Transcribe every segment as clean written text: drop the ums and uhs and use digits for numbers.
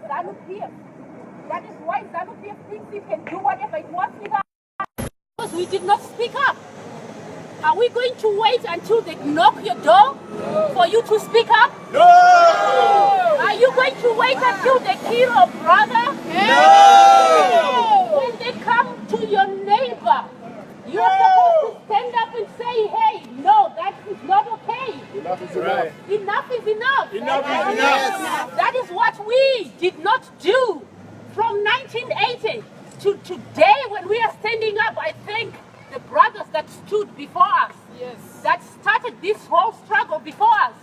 ZANU-PF. That is why ZANU-PF thinks it can do whatever it wants with us. Because we did not speak up. Are we going to wait until they knock your door for you to speak up? No! Are you going to wait until they kill your brother? No! When they come to your neighbor, you are supposed to stand up and say, hey, no, that is not okay. Enough is enough. Enough is enough. Enough is enough. That is what we did not do from 1980 to today when we are standing up. I thank the brothers that stood before us, that started this whole struggle before us.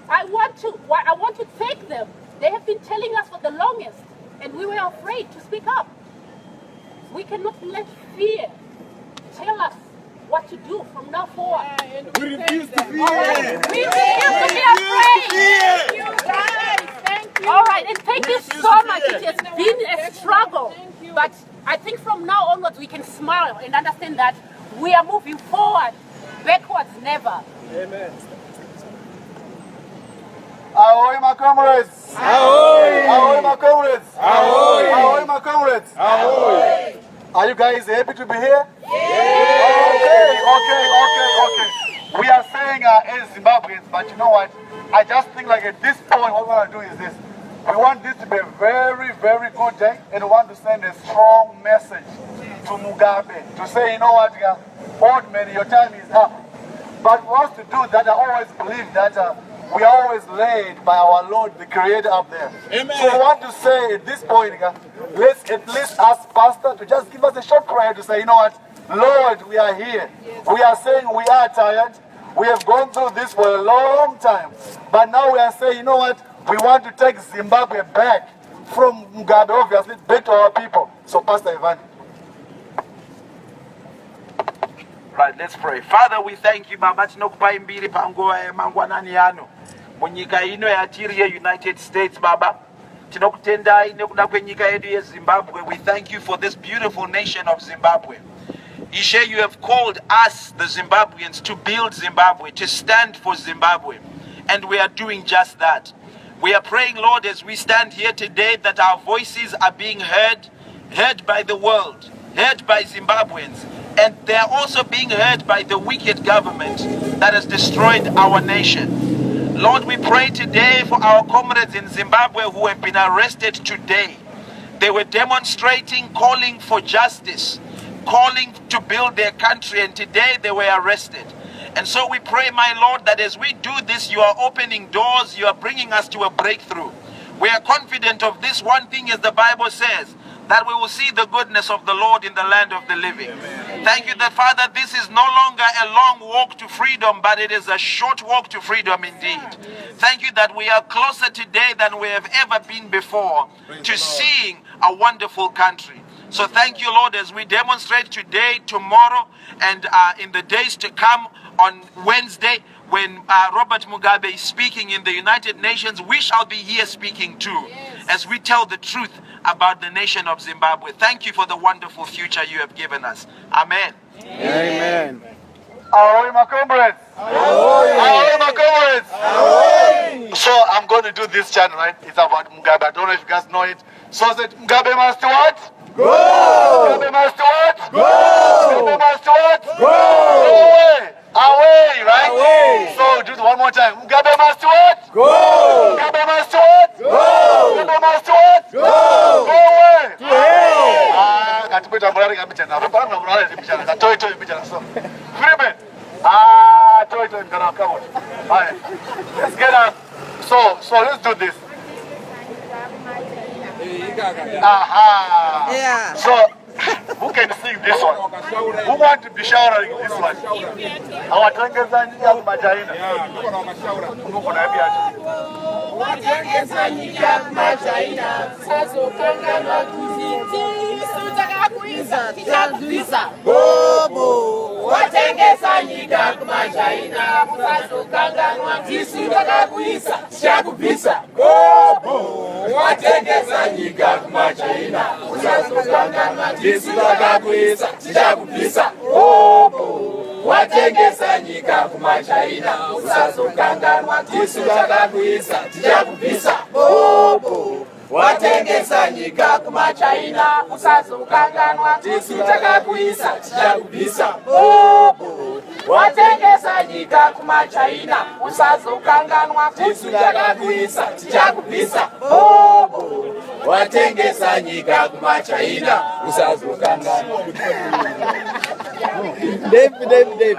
I want to thank them. They have been telling us for the longest, and we were afraid to speak up. We cannot let fear tell us what to do from now forward. We refuse to fear. We refuse to be afraid. Thank you guys. Thank you. All right, and thank you so much. It has been a struggle, but I think from now onwards we can smile and understand that we are moving forward, backwards never. Amen. Ahoy, my comrades! Ahoy! Ahoy, my comrades! Ahoy! Ahoy, my comrades! Ahoy! Are you guys happy to be here? Yeah! Okay. We are saying as Zimbabweans, but you know what? I just think like at this point what we want to do is this. We want this to be a very, very good day, and we want to send a strong message to Mugabe to say, you know what, old man, your time is up. But for us to do that, I always believe that we are always led by our Lord, the Creator up there. Amen. So I want to say at this point, let's at least ask Pastor to just give us a short prayer to say, you know what, Lord, we are here. We are saying we are tired. We have gone through this for a long time. But now we are saying, you know what, we want to take Zimbabwe back from Mugabe, obviously, back to our people. So Pastor Ivan. Right, let's pray. Father, we thank you, Baba, tinokupa imbiri panguva yemangwanani ano. Munyika ino yatiri ye-United States, Baba. Tinokutendai nekuda kwenyika yedu yeZimbabwe. We thank you for this beautiful nation of Zimbabwe. Ishe, you have called us, the Zimbabweans, to build Zimbabwe, to stand for Zimbabwe. And we are doing just that. We are praying, Lord, as we stand here today, that our voices are being heard by the world, heard by Zimbabweans. And they are also being heard by the wicked government that has destroyed our nation. Lord, we pray today for our comrades in Zimbabwe who have been arrested today. They were demonstrating, calling for justice, calling to build their country, and today they were arrested. And so we pray, my Lord, that as we do this, you are opening doors, you are bringing us to a breakthrough. We are confident of this one thing, as the Bible says, that we will see the goodness of the Lord in the land of the living. Amen. Thank you that, Father, this is no longer a long walk to freedom, but it is a short walk to freedom indeed. Yes. Thank you that we are closer today than we have ever been before to seeing a wonderful country. So thank you, Lord, as we demonstrate today, tomorrow, and in the days to come on Wednesday, when Robert Mugabe is speaking in the United Nations, we shall be here speaking too, as we tell the truth about the nation of Zimbabwe. Thank you for the wonderful future you have given us. Amen. Amen. Ahoy, my comrades! Ahoy! Ahoy, my comrades! Ahoy! So I'm going to do this chant, right? It's about Mugabe. I don't know if you guys know it. So I said, Mugabe must what? Go! Mugabe must what? Go! Mugabe must what? Go! Away! Away, right? Away! So do it one more time. Mugabe must what? Go! Mugabe must what? Go! Mugabe must what? Go! Go away! To hell! Katipita murari kabichana. Papa murari kabichana. Katoi toi bichana. So, freeman. Toi toi bichana. Come on. Alright. Let's get up. So let's do this. Aha. Yeah. So who can sing this one? Who want to be shouting this one? Our Tangazani young Majaina. Who can I be? Watengezani ya majaina sazo kangana kuziti sutakakuiza titakuvisa bobo watengezani ya majaina sazo kangana tisutakakuiza titakuvisa bobo watengezani ya majaina sazo kangana tisutakakuiza titakuvisa bobo watengesa nyika kumachaina usazokanganwa tisu takakuisa tichakubvisa bobo watengesa nyika kumachaina usazokanganwa tisu takakuisa tichakubvisa bobo watengesa nyika kumachaina usazokanganwa tisu takakuisa tichakubvisa bobo watengesa nyika kumachaina usazokanganwa. David.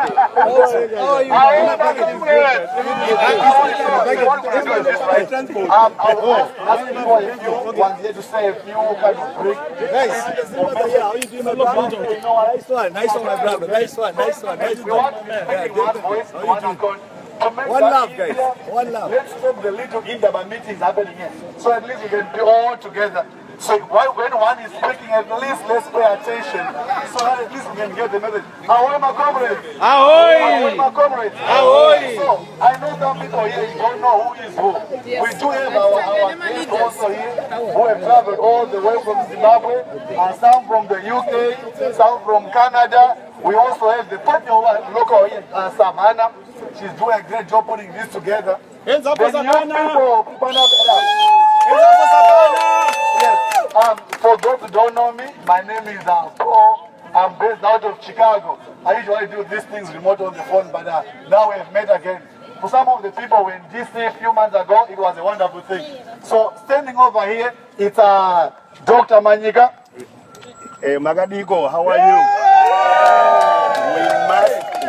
Want to say a few kind of break. Nice. How you doing, my brother? Nice one, my brother. Nice one. We want to speak in one voice, one accord. One love, guys. One love. Let's stop the little Indaba meetings happening here. So at least we can be all together. So when one is speaking, at least let's pay attention. So that at least we can get the message. Ahoy, my comrades! Ahoy, my comrades! Ahoy! So I know some people here don't know who is who. Yes. We do have our guests also here who have traveled all the way from Zimbabwe, and some from the UK, some from Canada. We also have the local here, Savannah. She's doing a great job putting this together. Hands up for Savannah! Yes. For those who don't know me, my name is Paul. I'm based out of Chicago. I usually do these things remote on the phone, but now we have met again. For some of the people in DC a few months ago, it was a wonderful thing. So standing over here, it's Dr. Manyika. Hey, Magadiko, how are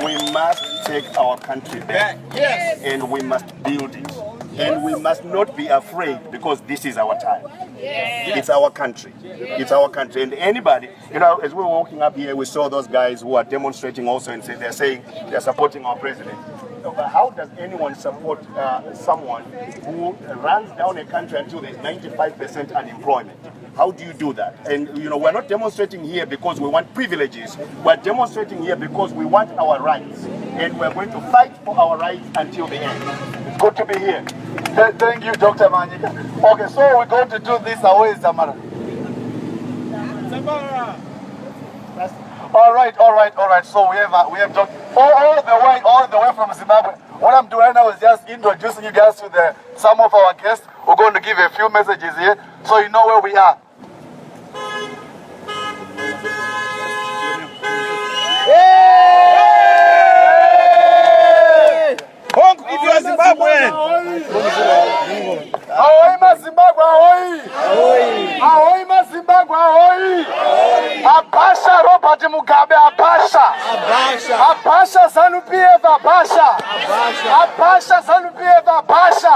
you? We must take our country back. Yes. And we must build it. And we must not be afraid because this is our time. Yes. It's our country. It's our country. And anybody, you know, as we were walking up here, we saw those guys who are demonstrating also and they're saying they're supporting our president. How does anyone support someone who runs down a country until there's 95% unemployment? How do you do that? And you know, we're not demonstrating here because we want privileges. We're demonstrating here because we want our rights. And we're going to fight for our rights until the end. It's good to be here. Thank you, Dr. Manyika. Okay, so we're going to do this. How is Zamara? Zamara. All right. So we have all the way from Zimbabwe. What I'm doing right now is just introducing you guys to some of our guests. We're going to give a few messages here, so you know where we are. If you are Zimbabwean. Ahoy, ma Zimbabwe, ahoy! Ahoy, ma Zimbabwe, ahoy! Abasha Robert Mugabe, Abasha! Abasha ZANU-PF, Abasha! Abasha ZANU-PF, Abasha!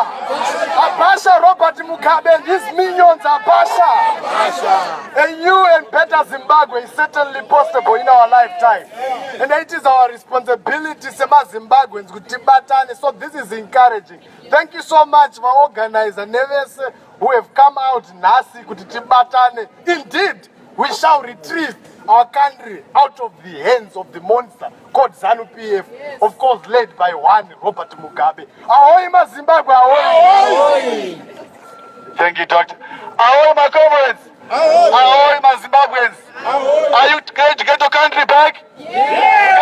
Abasha Robert Mugabe and his minions, Abasha! A new and better Zimbabwe is certainly possible in our lifetime. And it is our responsibility, Sema Zimbabweans, so this is encouraging. Thank you so much for organizers who have come out nasi kutibatane. Indeed, we shall retrieve our country out of the hands of the monster called ZANU-PF, yes. Of course led by one Robert Mugabe. Ahoy, ma Zimbabwe, ahoy! Thank you, Doctor. Ahoy, my comrades! Ahoy, my Zimbabweans! Are you ready to get your country back? Yeah!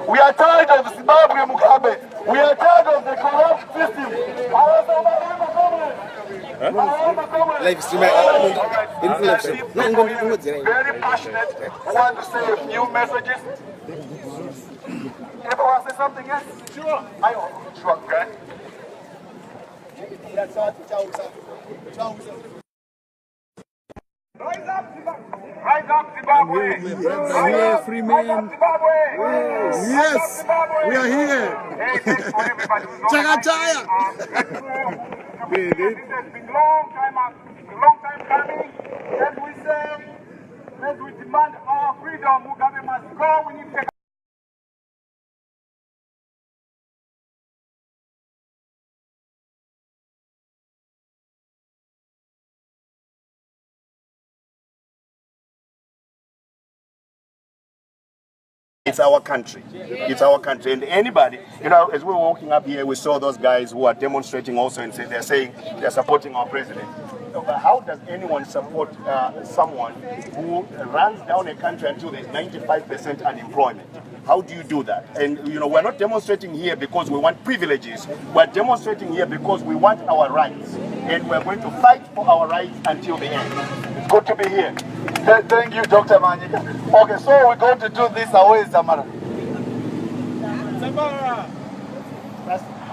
We are tired of Zimbabwe Mugabe. We are tired of the corrupt system. Life stream. Very passionate. I want to say a few messages. If I want to say something else? Sure. Sure, okay. Rise up, Zimbabwe! Rise up, Zimbabwe! We are free men. Yes, we are here. Chaya. This has been long time coming. As we say, as we demand our freedom, Mugabe must go. We need to take It's our country. It's our country. And anybody, as we were walking up here, we saw those guys who are demonstrating also and they're saying they're supporting our president. How does anyone support someone who runs down a country until there's 95% unemployment? How do you do that? And we're not demonstrating here because we want privileges. We're demonstrating here because we want our rights. And we're going to fight for our rights until the end. It's good to be here. Thank you, Dr. Manyika. Okay, so we're going to do this. Where is Zamara? Zamara.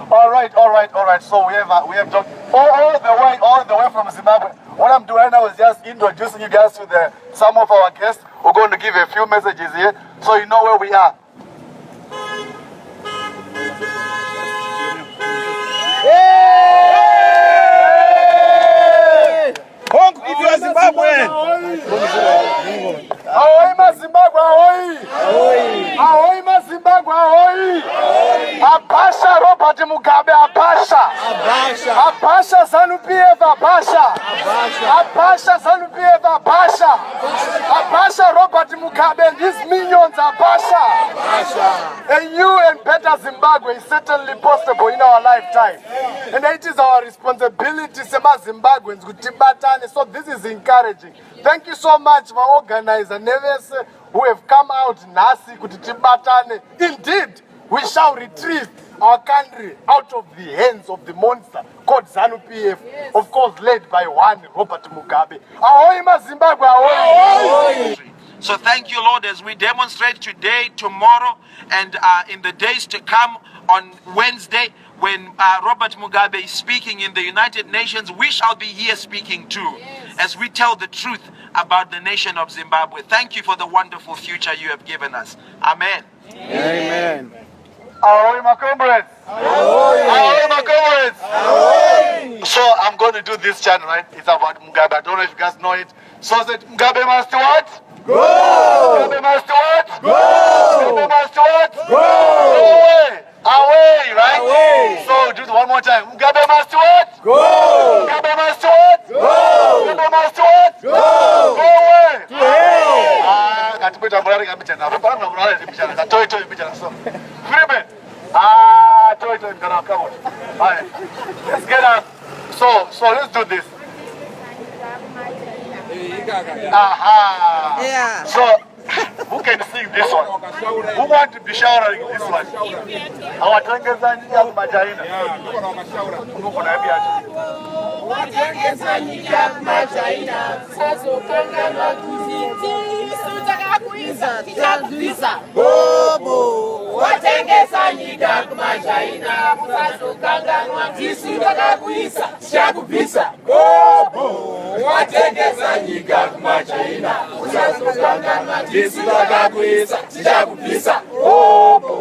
All right. So we have Dr. all the way from Zimbabwe. What I'm doing right now is just introducing you guys to some of our guests. We're going to give a few messages here, so you know where we are. If you are Zimbabwean. Ahoy Zimbabwe, ahoy! Ahoy Zimbabwe, ahoy! Abasha Robert Mugabe, Abasha! Abasha ZANU-PF, Abasha! Abasha ZANU-PF, Abasha! Abasha Robert Mugabe and his minions, Abasha! A new and better Zimbabwe is certainly possible in our lifetime. And it is our responsibility, Sema Zimbabweans, so this is encouraging. Thank you so much for organizers who have come out nasi kutibatane. Indeed, we shall retrieve our country out of the hands of the monster called ZANU-PF, of course led by one Robert Mugabe. Ahoy Zimbabwe, ahoy! So thank you, Lord, as we demonstrate today, tomorrow, and in the days to come on Wednesday, when Robert Mugabe is speaking in the United Nations, we shall be here speaking too, as we tell the truth about the nation of Zimbabwe. Thank you for the wonderful future you have given us. Amen. Amen. Ahoy, my comrades! Ahoy, my comrades! Ahoy! So I'm going to do this chant, right? It's about Mugabe. I don't know if you guys know it. So that Mugabe must what? Go! Mugabe must what? Go! Mugabe must what? Go! Away! Away, right? Away. So do it one more time. Mugabe must what? Go! Mugabe must what? Go! Mugabe must what? Go! Go away! Let's get up. So let's do this. Aha. Yeah. So who can sing this one? Who want to be showering this one? Our Tangazani young Majaina. Watengesa nyika kumachaina musazokanganwa tisu takakuisa tichakubvisa gobo. Watengesa nyika kumachaina musazokanganwa tisu takakuisa tichakubvisa gobo.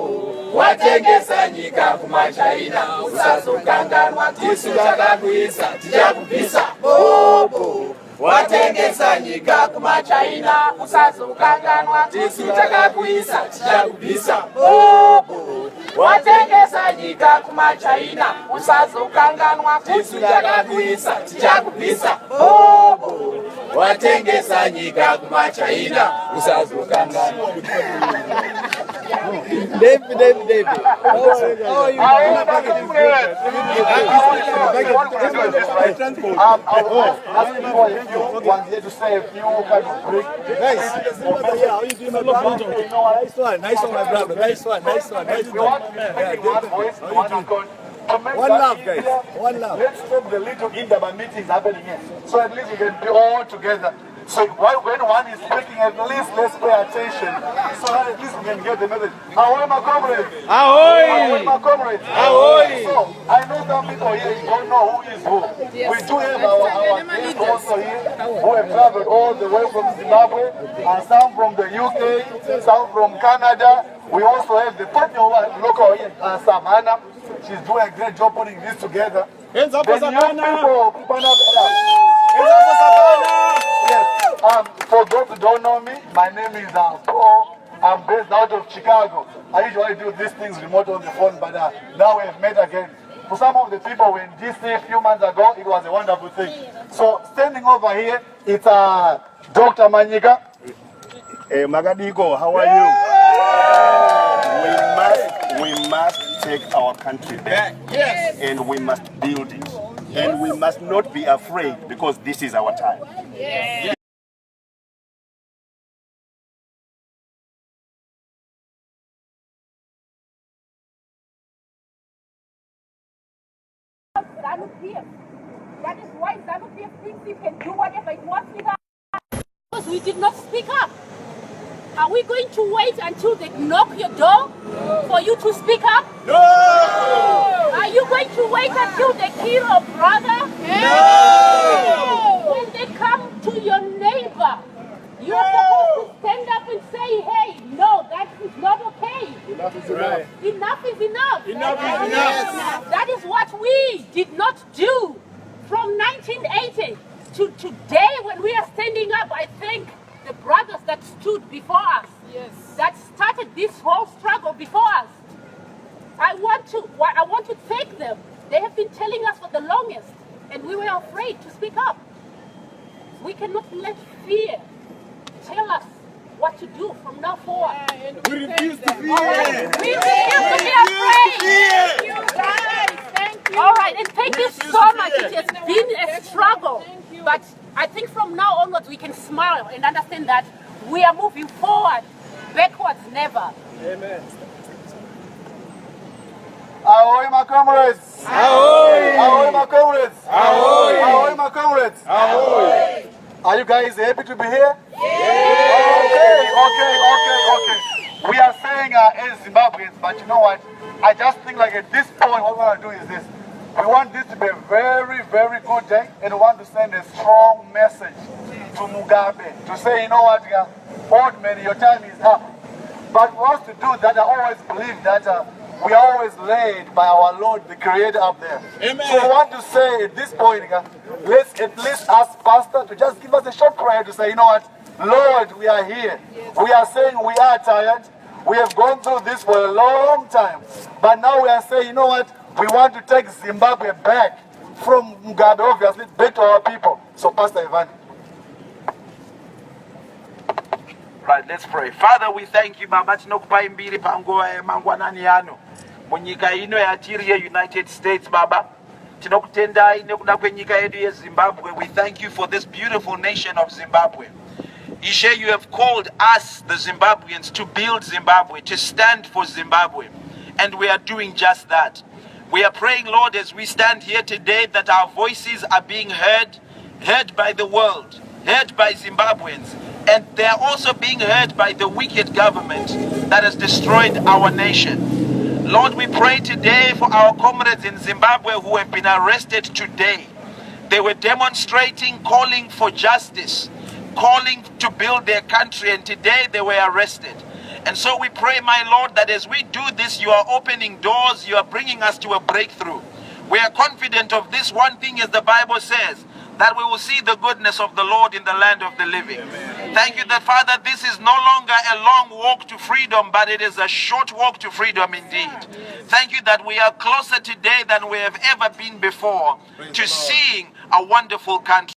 Watengesa nyika kumachaina musazokanganwa tisu takakuisa tichakubvisa gobo. Watengesa nyika kumachaina musazokanganwa tisu takakuisa tichakubvisa bobo. Watengesa nyika kumachaina musazokanganwa tisu takakuisa tichakubvisa bobo. Watengesa nyika kumachaina musazokanganwa. David. One here to say a few kind of break. Nice one, my brother. Nice one. One love, guys. One love. Let's stop the little Indaba meetings happening here, so at least we can be all together. So when one is speaking, at least let's pay attention, so that at least we can get the message. Ahoy, my comrades! Ahoy, my comrades! Ahoy! So I know some people here don't know who is who. Yes. We do have our guests also here who have traveled all the way from Zimbabwe, and some from the UK, some from Canada. We also have the local here, Savannah. She's doing a great job putting this together. Hands up for Savannah! Yes. For those who don't know me, my name is Paul. I'm based out of Chicago. I usually do these things remote on the phone, but now we have met again. For some of the people in DC a few months ago, it was a wonderful thing. So standing over here, it's Dr. Manyika. Magadiko, how are you? We must take our country back. Yes. And we must build it. And we must not be afraid because this is our time. Yes. ZANU-PF. That is why ZANU-PF thinks it can do whatever it wants with us. Because we did not speak up. Are we going to wait until they knock your door for you to speak up? No! Are you going to wait until they kill a brother? No! When they come to your neighbor, you are supposed to stand up and say, hey, no, that is not okay. Enough is enough. Enough is enough. Enough is enough. That is what we did not do from 1980 to today when we are standing up. I thank the brothers that stood before us, that started this whole struggle before us. I want to thank them. They have been telling us for the longest, and we were afraid to speak up. We cannot let fear tell us what to do from now forward. We refuse to fear. We refuse to be afraid. Thank you guys. Thank you. All right, and thank you so much. It has been a struggle, but I think from now onwards we can smile and understand that we are moving forward, backwards never. Amen. Ahoy, my comrades! Ahoy! Ahoy, my comrades! Ahoy! Ahoy, my comrades! Ahoy! Are you guys happy to be here? Okay. We are saying as Zimbabweans, but you know what? I just think like at this point what we want to do is this. We want this to be a very, very good day, and we want to send a strong message to Mugabe to say, you know what, old man, your time is up. But for us to do that, I always believe that we are always led by our Lord, the Creator up there. Amen. So we want to say at this point, let's at least ask Pastor to just give us a short prayer to say, you know what, Lord, we are here. We are saying we are tired. We have gone through this for a long time. But now we are saying, you know what, we want to take Zimbabwe back from Mugabe, obviously, back to our people. So, Pastor Ivan. Right, let's pray. Father, we thank you, Baba, tinokupa imbiri panguva yemangwanani yano. Munyika ino yatiri ye-United States, Baba. Tinokutendai nekuda kwenyika yedu yeZimbabwe. We thank you for this beautiful nation of Zimbabwe. Ishe, you have called us, the Zimbabweans, to build Zimbabwe, to stand for Zimbabwe. And we are doing just that. We are praying, Lord, as we stand here today, that our voices are being heard by the world, heard by Zimbabweans. And they are also being heard by the wicked government that has destroyed our nation. Lord, we pray today for our comrades in Zimbabwe who have been arrested today. They were demonstrating, calling for justice, calling to build their country, and today they were arrested. And so we pray, my Lord, that as we do this, you are opening doors, you are bringing us to a breakthrough. We are confident of this one thing, as the Bible says, that we will see the goodness of the Lord in the land of the living. Amen. Thank you that, Father, this is no longer a long walk to freedom, but it is a short walk to freedom indeed. Thank you that we are closer today than we have ever been before to seeing a wonderful country.